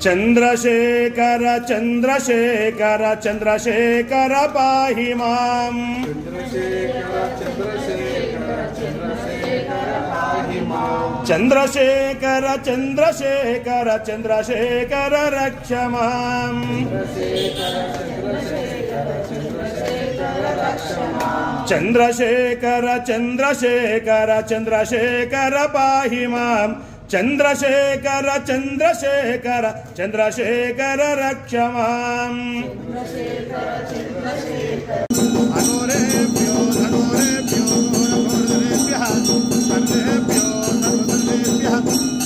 చంద్రశేఖర చంద్రశేఖర చంద్రశేఖర పాహి మాం. చంద్రశేఖర చంద్రశేఖర చంద్రశేఖర రక్ష మాం. చంద్రశేఖర చంద్రశేఖర చంద్రశేఖర పాహి మాం. చంద్రశేఖర చంద్రశేఖర చంద్రశేఖర రక్ష మాం. అనురేభ్యో అనురేభ్యో నమోరేభ్యః సర్వేభ్యో సర్వసర్వేభ్యః